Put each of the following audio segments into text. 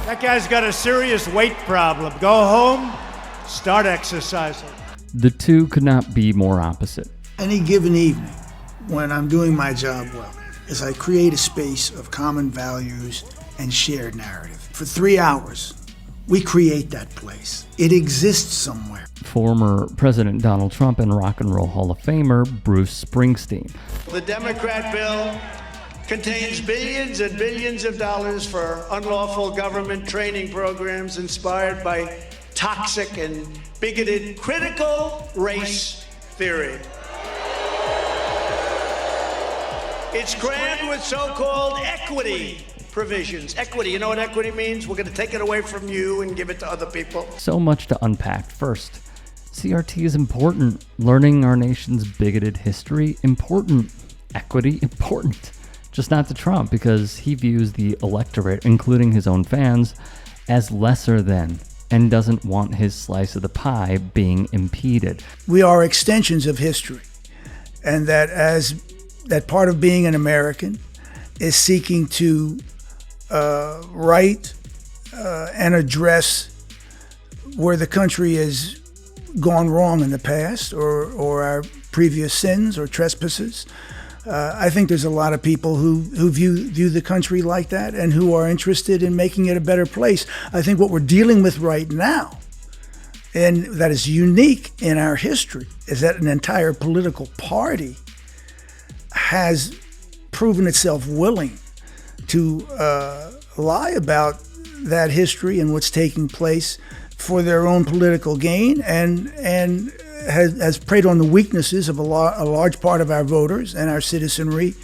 That guy's got a serious weight problem. Go home, start exercising. The two could not be more opposite. Any given evening, when I'm doing my job well, is I create a space of common values and shared narrative. For 3 hours, we create that place. It exists somewhere. Former President Donald Trump and Rock and Roll Hall of Famer Bruce Springsteen. The Democrat bill contains billions and billions of dollars for unlawful government training programs inspired by toxic and bigoted critical race theory. It's crammed with so-called equity provisions. Equity, you know what equity means? We're going to take it away from you and give it to other people. So much to unpack. First, CRT is important. Learning our nation's bigoted history, important. Equity, important. Just not to Trump, because he views the electorate, including his own fans, as lesser than, and doesn't want his slice of the pie being impeded. We are extensions of history, and that part of being an American is seeking to write and address where the country has gone wrong in the past, or our previous sins or trespasses. I think there's a lot of people who view the country like that and who are interested in making it a better place. I think what we're dealing with right now, and that is unique in our history, is that an entire political party has proven itself willing to lie about that history and what's taking place for their own political gain, and has preyed on the weaknesses of a large part of our voters and our citizenry,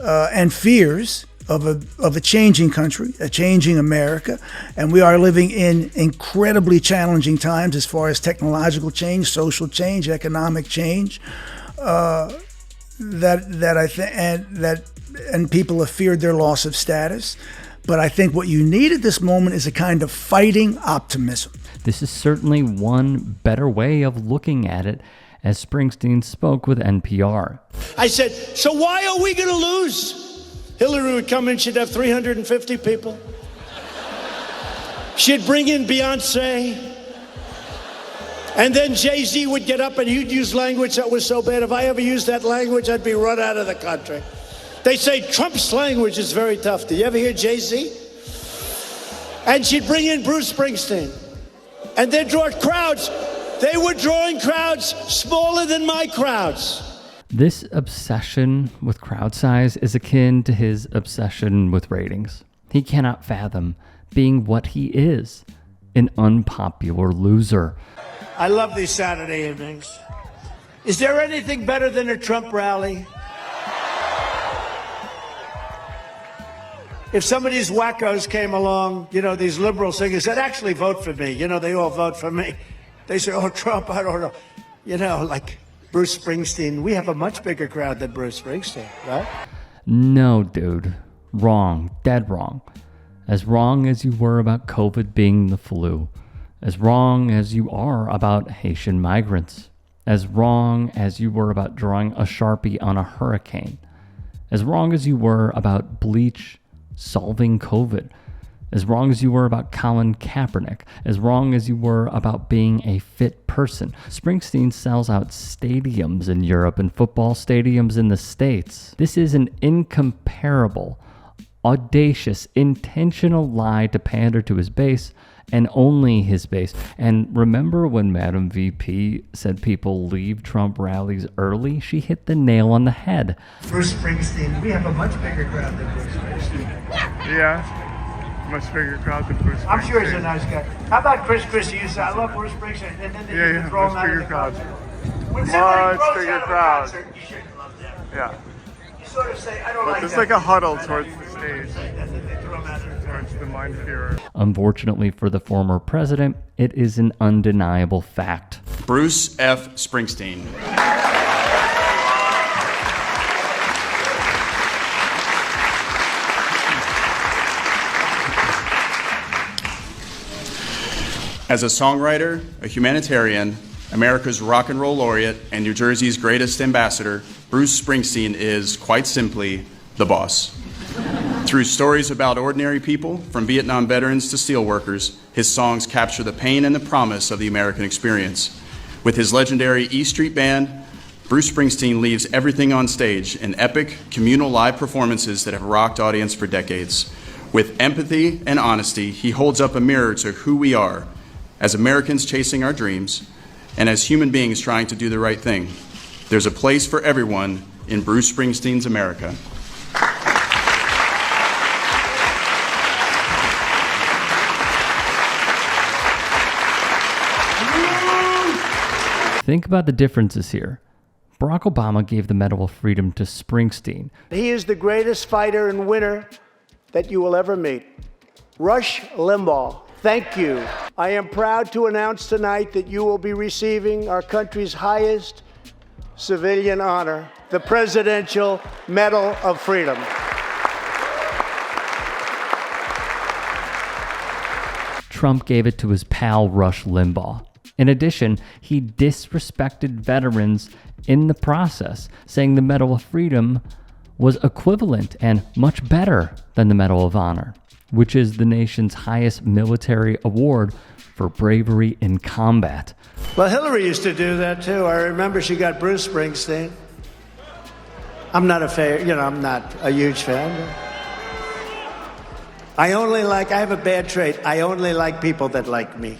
and fears of a changing country, a changing America. And we are living in incredibly challenging times as far as technological change, social change, economic change. And people have feared their loss of status. But I think what you need at this moment is a kind of fighting optimism. This is certainly one better way of looking at it, as Springsteen spoke with NPR. I said, so why are we going to lose? Hillary would come in, she'd have 350 people. She'd bring in Beyonce. And then Jay-Z would get up and he'd use language that was so bad. If I ever used that language, I'd be run out of the country. They say Trump's language is very tough. Do you ever hear Jay-Z? And she'd bring in Bruce Springsteen. And they'd draw crowds. They were drawing crowds smaller than my crowds. This obsession with crowd size is akin to his obsession with ratings. He cannot fathom being what he is, an unpopular loser. I love these Saturday evenings. Is there anything better than a Trump rally? If some of these wackos came along, these liberal singers said, actually vote for me. They all vote for me. They say, oh, Trump, I don't know. Like Bruce Springsteen. We have a much bigger crowd than Bruce Springsteen, right? No, dude. Wrong. Dead wrong. As wrong as you were about COVID being the flu. As wrong as you are about Haitian migrants. As wrong as you were about drawing a Sharpie on a hurricane. As wrong as you were about bleach solving COVID. As wrong as you were about Colin Kaepernick. As wrong as you were about being a fit person. Springsteen sells out stadiums in Europe and football stadiums in the States. This is an incomparable, audacious, intentional lie to pander to his base, and only his base. And remember when Madam VP said people leave Trump rallies early? She hit the nail on the head. Bruce Springsteen, we have a much bigger crowd than Bruce Springsteen. Yeah, much bigger crowd than Bruce Springsteen. I'm sure he's a nice guy. How about Chris Christie? You said, I love Bruce Springsteen. And then they throw him out of the concert. When somebody throws out of a concert, you shouldn't love them. Yeah. You sort of say, I don't like that. There's like a huddle towards the stage. And then they throw him out of the towards the minefield. Unfortunately for the former president, it is an undeniable fact. Bruce F. Springsteen. As a songwriter, a humanitarian, America's rock and roll laureate, and New Jersey's greatest ambassador, Bruce Springsteen is, quite simply, the boss. 3 Through stories about ordinary people, from Vietnam veterans to steelworkers, his songs capture the pain and the promise of the American experience. With his legendary E Street Band, Bruce Springsteen leaves everything on stage in epic, communal live performances that have rocked audiences for decades. With empathy and honesty, he holds up a mirror to who we are as Americans chasing our dreams and as human beings trying to do the right thing. There's a place for everyone in Bruce Springsteen's America. Think about the differences here. Barack Obama gave the Medal of Freedom to Springsteen. He is the greatest fighter and winner that you will ever meet. Rush Limbaugh, thank you. I am proud to announce tonight that you will be receiving our country's highest civilian honor, the Presidential Medal of Freedom. Trump gave it to his pal Rush Limbaugh. In addition, he disrespected veterans in the process, saying the Medal of Freedom was equivalent and much better than the Medal of Honor, which is the nation's highest military award for bravery in combat. Well, Hillary used to do that too. I remember she got Bruce Springsteen. I'm not a huge fan. I have a bad trait. I only like people that like me.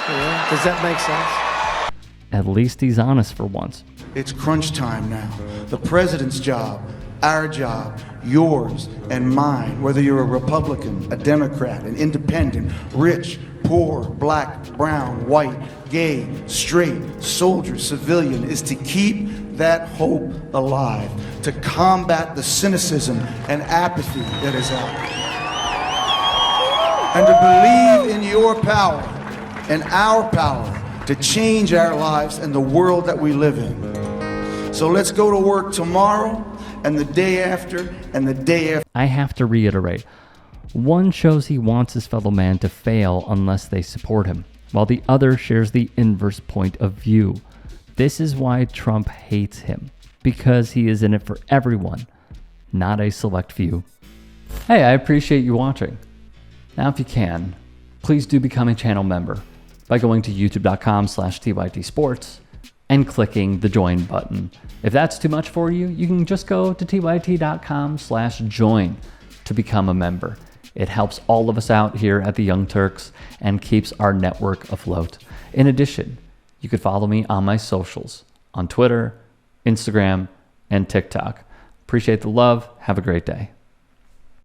Yeah, does that make sense? At least he's honest for once. It's crunch time now. The president's job, our job, yours and mine, whether you're a Republican, a Democrat, an independent, rich, poor, black, brown, white, gay, straight, soldier, civilian, is to keep that hope alive, to combat the cynicism and apathy that is out there, and to believe in your power and our power to change our lives and the world that we live in. So let's go to work tomorrow and the day after and the day after. I have to reiterate, one shows he wants his fellow man to fail unless they support him, while the other shares the inverse point of view. This is why Trump hates him, because he is in it for everyone, not a select few. Hey, I appreciate you watching. Now if you can, please do become a channel member by going to youtube.com/tytsports and clicking the join button. If that's too much for you, you can just go to tyt.com/join to become a member. It helps all of us out here at the Young Turks and keeps our network afloat. In addition, you could follow me on my socials on Twitter, Instagram, and TikTok. Appreciate the love. Have a great day.